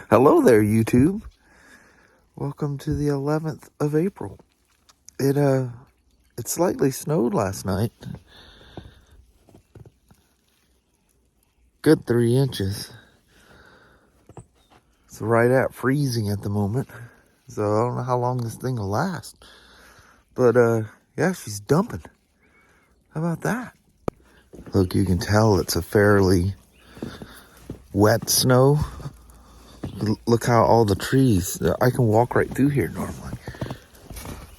Hello there, YouTube. Welcome to the 11th of April. It slightly snowed last night. Good 3 inches. It's right at freezing at the moment. So I don't know how long this thing will last. But yeah, she's dumping. How about that? Look, you can tell it's a fairly wet snow. Look how all the trees, I can walk right through here normally.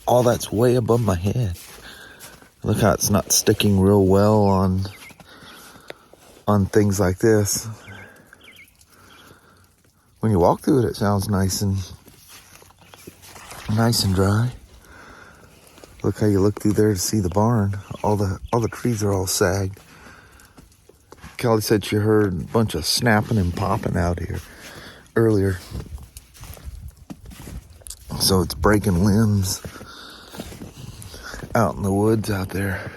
All that's way above my head. Look how it's not sticking real well on things like this. When you walk through it, it sounds nice and dry. Look how you look through there to see the barn. All the trees are all sagged. Kelly said she heard a bunch of snapping and popping out here earlier. So it's breaking limbs out in the woods out there.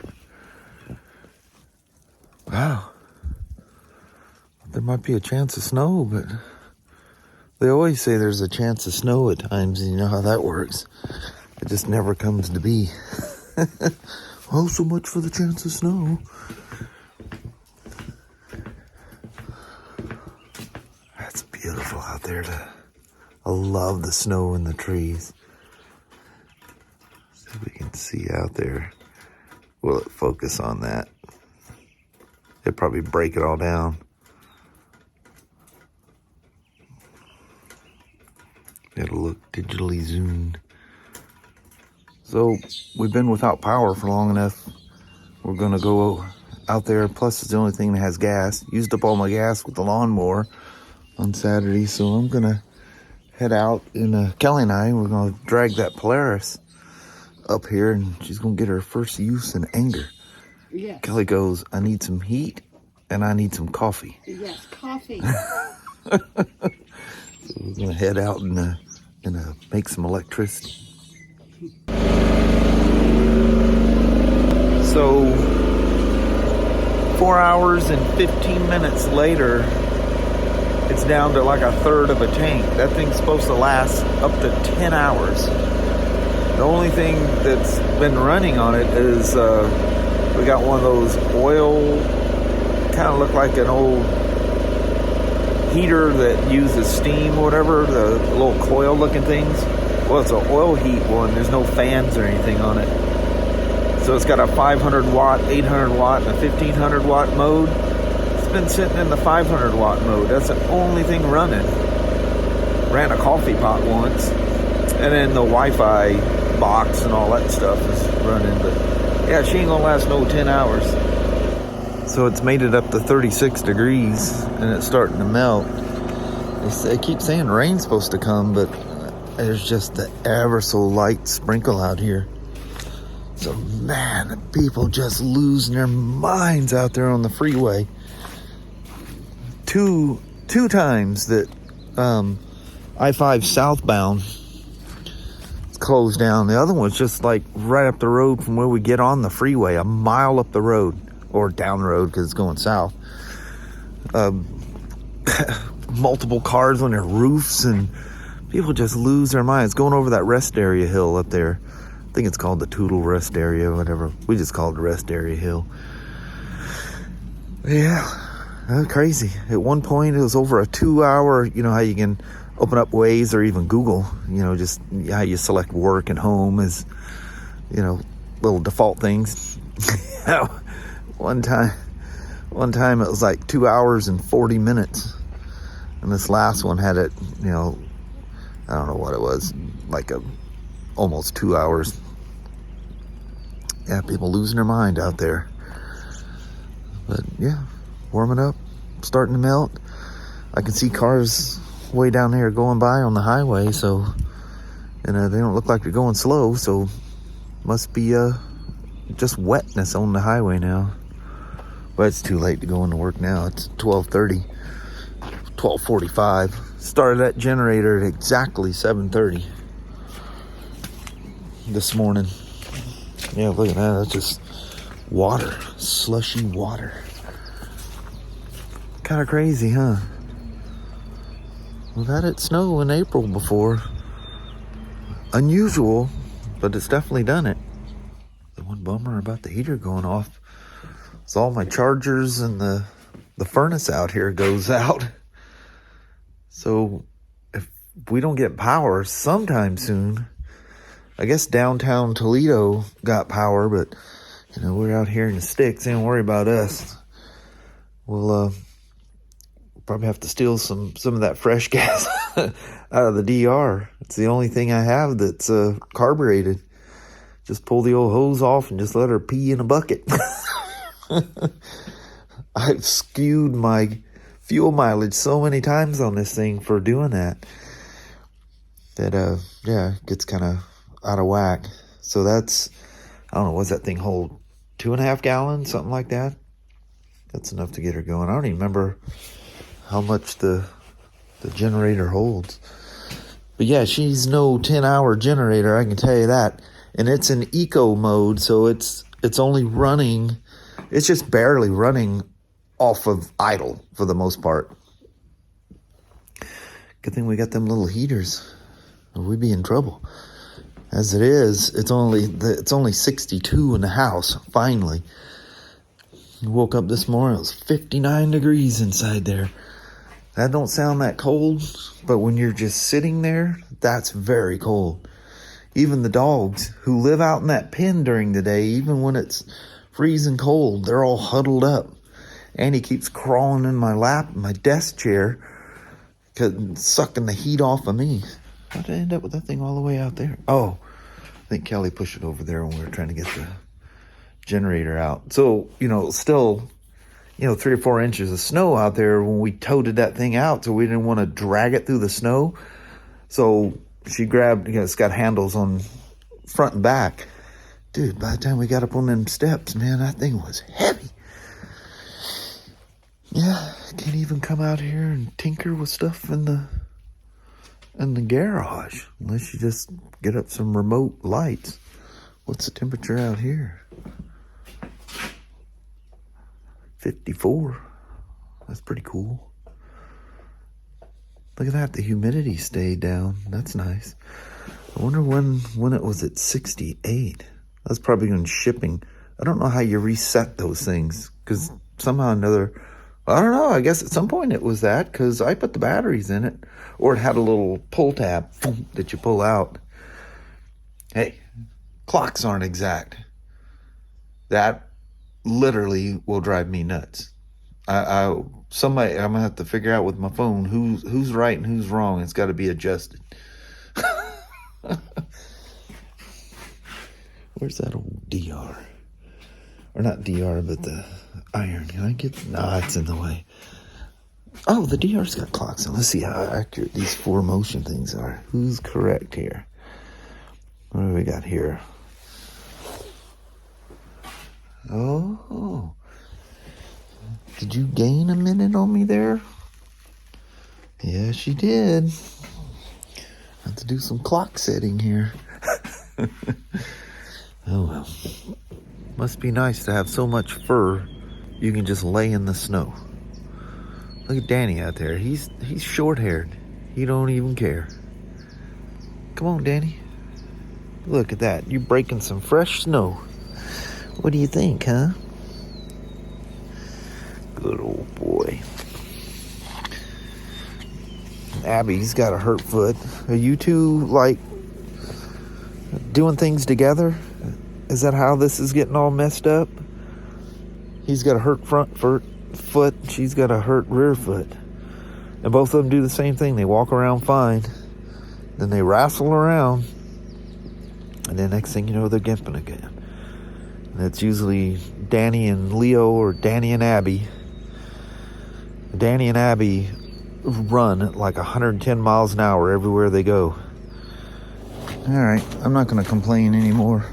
Wow. There might be a chance of snow, but they always say there's a chance of snow at times, and you know how that works. It just never comes to be. Oh, so much for the chance of snow. That's beautiful out there. I love the snow and the trees. See if we can see out there. Will it focus on that? It'd probably break it all down. It'll look digitally zoomed. So we've been without power for long enough. We're gonna go out there. Plus, it's the only thing that has gas. Used up all my gas with the lawnmower on Saturday, so I'm gonna head out. And Kelly and we're gonna drag that Polaris up here, and she's gonna get her first use in anger. Yes. Kelly goes, "I need some heat, and I need some coffee." Yes, coffee. So we're gonna head out and make some electricity. So 4 hours and 15 minutes later, it's down to like a third of a tank. That thing's supposed to last up to 10 hours. The only thing that's been running on it is we got one of those oil, kind of look like an old heater that uses steam or whatever, the little coil looking things. Well, it's an oil heat one. There's no fans or anything on it. So it's got a 500 watt, 800 watt, and a 1500 watt mode. It's been sitting in the 500 watt mode. That's the only thing running. Ran a coffee pot once. And then the Wi-Fi box and all that stuff is running. But yeah, she ain't gonna last no 10 hours. So it's made it up to 36 degrees and it's starting to melt. They keep saying rain's supposed to come, but there's just the ever so light sprinkle out here. So man, people just losing their minds out there on the freeway. Two times that I-5 southbound is closed down. The other one's just like right up the road from where we get on the freeway, a mile up the road. Or down the road because it's going south. Multiple cars on their roofs, and people just lose their minds. Going over that rest area hill up there. I think it's called the Tootle Rest Area, whatever. We just call it the Rest Area Hill. Yeah, crazy. At one point, it was over a 2 hour, you know how you can open up Waze or even Google, you know, just how you select work and home as, you know, little default things. One time it was like 2 hours and 40 minutes. And this last one had it, you know, I don't know what it was, like almost 2 hours. Yeah, people losing their mind out there. But yeah, warming up, starting to melt. I can see cars way down there going by on the highway, so, and they don't look like they're going slow, so must be just wetness on the highway now. But it's too late to go into work now. It's 12:30, 12:45. Started that generator at exactly 7:30 this morning. Yeah, look at that. That's just water, slushy water. Kind of crazy, huh? We've had it snow in April before. Unusual, but it's definitely done it. The one bummer about the heater going off is all my chargers and the furnace out here goes out. So if we don't get power sometime soon, I guess downtown Toledo got power, but you know, we're out here in the sticks. Don't worry about us. We'll probably have to steal some of that fresh gas out of the DR. It's the only thing I have that's carbureted. Just pull the old hose off and just let her pee in a bucket. I've skewed my fuel mileage so many times on this thing for doing that yeah, it gets kind of out of whack. So that's, I don't know, what's that thing hold? 2.5 gallons, something like that. That's enough to get her going. I don't even remember how much the generator holds. But yeah, she's no 10-hour generator, I can tell you that. And it's in eco mode, so it's only running, it's just barely running off of idle for the most part. Good thing we got them little heaters, or we'd be in trouble. As it is, it's only 62 in the house, finally. I woke up this morning, it was 59 degrees inside there. That don't sound that cold, but when you're just sitting there, that's very cold. Even the dogs who live out in that pen during the day, even when it's freezing cold, they're all huddled up. And he keeps crawling in my lap, in my desk chair, sucking the heat off of me. How did I end up with that thing all the way out there? Oh, I think Kelly pushed it over there when we were trying to get the generator out. So, you know, still, 3 or 4 inches of snow out there when we toted that thing out, so we didn't want to drag it through the snow. So she grabbed, it's got handles on front and back. Dude, by the time we got up on them steps, man, that thing was heavy. Yeah, can't even come out here and tinker with stuff in the garage unless you just get up some remote lights. What's the temperature out here? 54. That's pretty cool. Look at that, the humidity stayed down. That's nice. I wonder when it was at 68. That's probably in shipping. I don't know how you reset those things, because somehow or another, I don't know, I guess at some point it was that, because I put the batteries in it, or it had a little pull tab that you pull out. Hey, clocks aren't exact. That literally will drive me nuts. I'm gonna have to figure out with my phone who's right and who's wrong. It's got to be adjusted. Where's that old DR? Or not DR, but the iron. Can I get? Nah, it's in the way. Oh, the DR's got clocks on. Let's see how accurate these 4 motion things are. Who's correct here? What do we got here? Oh. Did you gain a minute on me there? Yeah, she did. I have to do some clock setting here. Oh well. Must be nice to have so much fur you can just lay in the snow. Look at Danny out there. He's short-haired. He don't even care. Come on, Danny. Look at that. You're breaking some fresh snow. What do you think, huh? Good old boy. Abby's got a hurt foot. Are you two, like, doing things together? Is that how this is getting all messed up? He's got a hurt front foot. She's got a hurt rear foot. And both of them do the same thing. They walk around fine. Then they wrestle around. And then next thing you know, they're gimping again. And it's usually Danny and Leo or Danny and Abby. Danny and Abby run at like 110 miles an hour everywhere they go. Alright, I'm not going to complain anymore.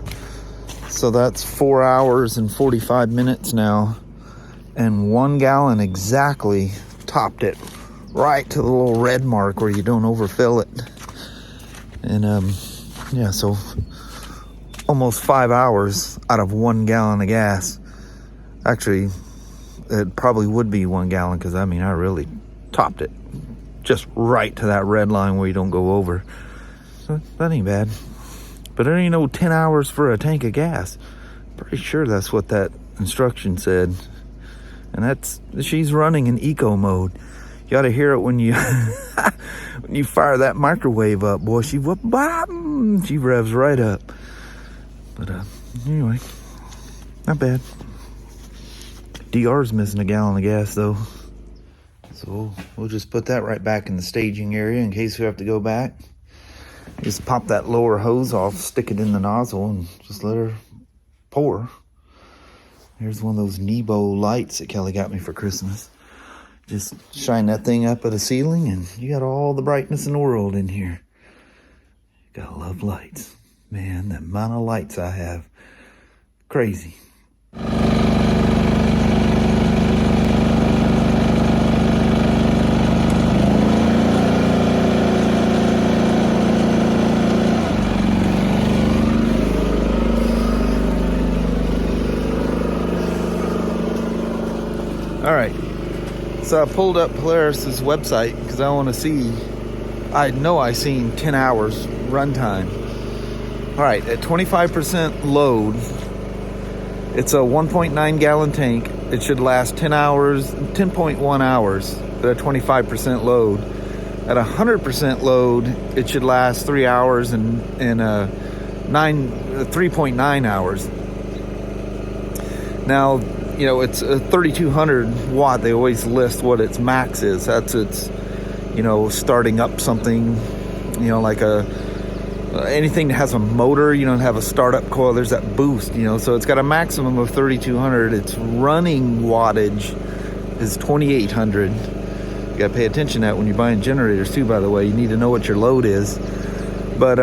So that's 4 hours and 45 minutes now. And 1 gallon exactly topped it. Right to the little red mark where you don't overfill it. And yeah, so almost 5 hours out of 1 gallon of gas. Actually, it probably would be 1 gallon because I really topped it. just right to that red line where you don't go over. So that ain't bad. But there ain't no 10 hours for a tank of gas. Pretty sure that's what that instruction said. And she's running in eco mode. You ought to hear it when you when you fire that microwave up, boy. She revs right up. But anyway, not bad. DR's missing a gallon of gas though, so we'll just put that right back in the staging area in case we have to go back. Just pop that lower hose off, stick it in the nozzle, and just let her pour. Here's one of those Nebo lights that Kelly got me for Christmas. Just shine that thing up at the ceiling and you got all the brightness in the world in here. Gotta love lights. Man, the amount of lights I have. Crazy. All right, so I pulled up Polaris's website because I want to see. I know I seen 10 hours runtime. All right, at 25% load, it's a 1.9 gallon tank. It should last 10 hours, 10.1 hours at a 25% load. At 100% load, it should last 3 hours and 3.9 hours. Now, you know, it's a 3200 watt. They always list what its max is. That's its, you know, starting up something, you know, like anything that has a motor, you don't have a startup coil, there's that boost, you know, so it's got a maximum of 3200. Its running wattage is 2800. You gotta pay attention to that when you're buying generators too, by the way. You need to know what your load is. But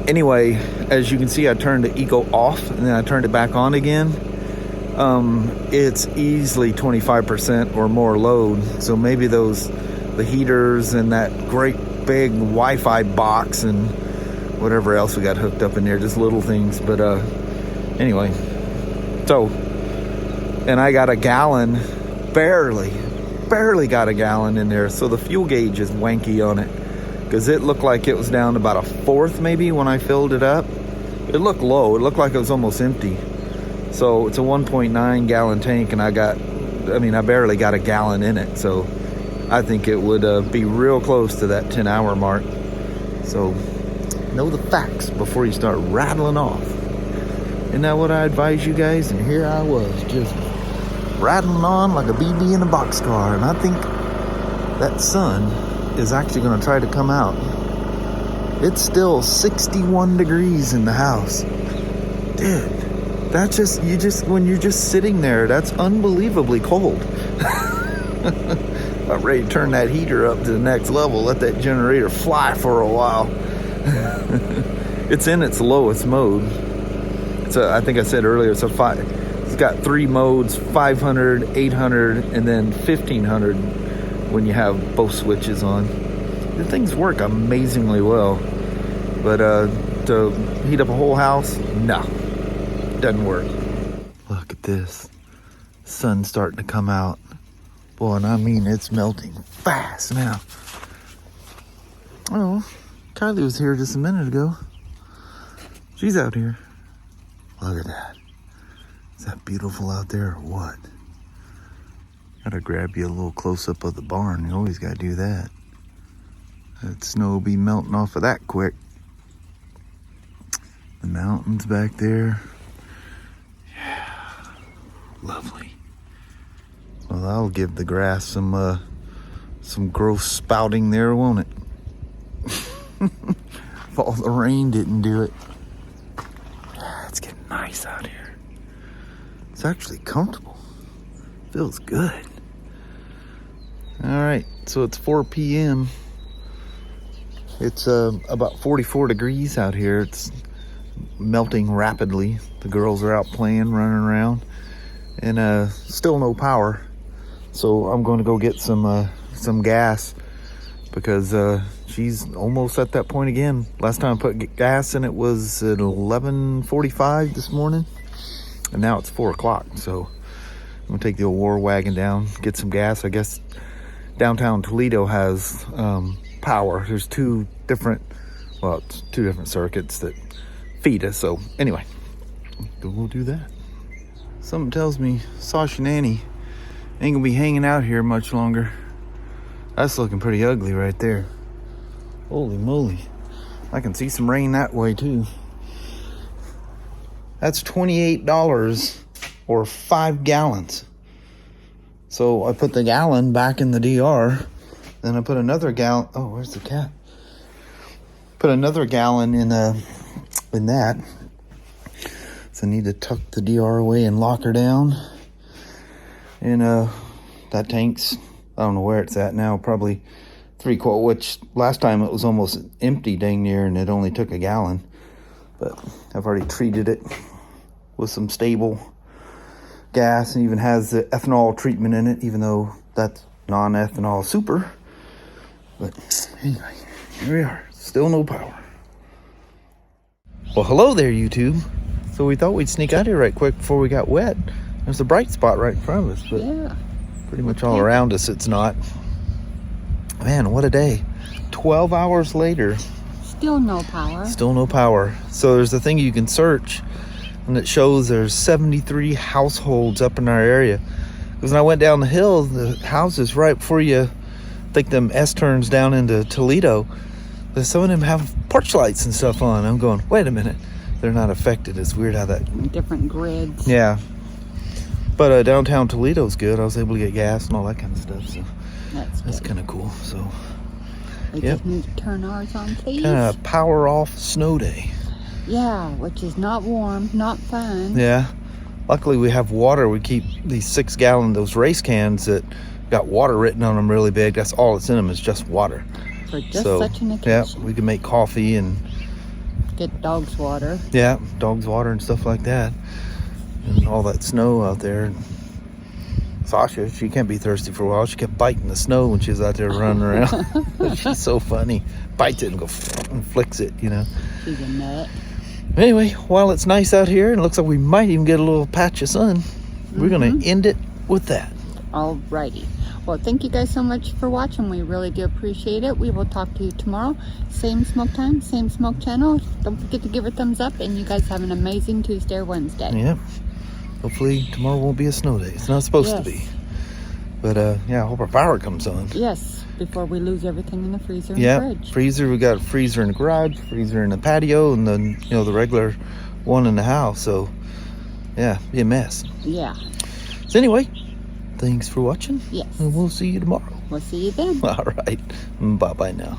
anyway, as you can see, I turned the eco off and then I turned it back on again. It's easily 25% or more load. So maybe the heaters and that great big Wi-Fi box and whatever else we got hooked up in there, just little things. But anyway, so, and I got a gallon, barely got a gallon in there. So the fuel gauge is wanky on it because it looked like it was down to about a fourth maybe when I filled it up. It looked low. It looked like it was almost empty. So it's a 1.9 gallon tank, and I barely got a gallon in it. So I think it would be real close to that 10 hour mark. So know the facts before you start rattling off. Isn't that what I advise you guys? And here I was just rattling on like a BB in a boxcar. And I think that sun is actually going to try to come out. It's still 61 degrees in the house. Dude. That's just, when you're just sitting there, that's unbelievably cold. I'm ready to turn that heater up to the next level, let that generator fly for a while. It's in its lowest mode. I think I said earlier, it's got 3 modes, 500, 800, and then 1500 when you have both switches on. The things work amazingly well. But to heat up a whole house, no. Doesn't work. Look at this. Sun's starting to come out. Boy, and I mean it's melting fast now. Oh, Kylie was here just a minute ago. She's out here. Look at that. Is that beautiful out there or what? Gotta grab you a little close-up of the barn. You always gotta do that. That snow will be melting off of that quick. The mountains back there. Lovely. Well, I'll give the grass some gross spouting there, won't it? If all the rain didn't do it. It's getting nice out here. It's actually comfortable. Feels good. All right, so it's 4 p.m. It's about 44 degrees out here. It's melting rapidly. The girls are out playing, running around. And still no power, so I'm going to go get some gas because she's almost at that point again. Last time I put gas in it was at 11:45 this morning, and now it's 4 o'clock. So I'm gonna take the old war wagon down, get some gas. I guess downtown Toledo has power. There's two different circuits that feed us. So anyway, we'll do that. Something tells me Sasha and Annie ain't gonna be hanging out here much longer. That's looking pretty ugly right there. Holy moly. I can see some rain that way too. That's $28 or 5 gallons. So I put the gallon back in the DR. Then I put another gallon. Oh, where's the cat? Put another gallon in that. So I need to tuck the DR away and lock her down. And that tank's, I don't know where it's at now, probably 3/4, which last time it was almost empty dang near, and it only took a gallon. But I've already treated it with some stable gas, and even has the ethanol treatment in it, even though that's non-ethanol super. But anyway, here we are. Still no power. Well, hello there, YouTube. So we thought we'd sneak out here right quick before we got wet. There's a bright spot right in front of us, but Yeah. pretty much all around us it's not. Man, what a day. 12 hours later. Still no power. Still no power. So there's a thing you can search, and it shows there's 73 households up in our area. Because when I went down the hill, the houses right before you think them S-turns down into Toledo, some of them have porch lights and stuff on. I'm going, wait a minute. They're not affected. It's weird how that... Different grids. Yeah. But downtown Toledo's good. I was able to get gas and all that kind of stuff. So that's kind of cool. So We just need to turn ours on, please. kind of power off snow day. Yeah, which is not warm, not fun. Yeah. Luckily we have water. We keep these 6-gallon, those race cans that got water written on them really big. That's all that's in them is just water. For just such an yeah, occasion. we can make coffee and Get dogs water. yeah, dogs water and stuff like that. And all that snow out there. Sasha, she can't be thirsty for a while. She kept biting the snow when she was out there running around. She's so funny. Bites it and and flicks it, you know. She's a nut. Anyway, while it's nice out here and it looks like we might even get a little patch of sun, we're going to end it with that. Alrighty. Well, thank you guys so much for watching. We really do appreciate it. We will talk to you tomorrow. Same smoke time, same smoke channel. Don't forget to give it a thumbs up, and you guys have an amazing Tuesday or Wednesday. Yeah. Hopefully tomorrow won't be a snow day. It's not supposed to be. But yeah, I hope our power comes on. Yes, before we lose everything in the freezer and the fridge. Freezer. We got a freezer in the garage, freezer in the patio, and then, you know, the regular one in the house. So yeah, be a mess. Yeah. So anyway, thanks for watching. Yes. And we'll see you tomorrow. We'll see you then. All right. Bye-bye now.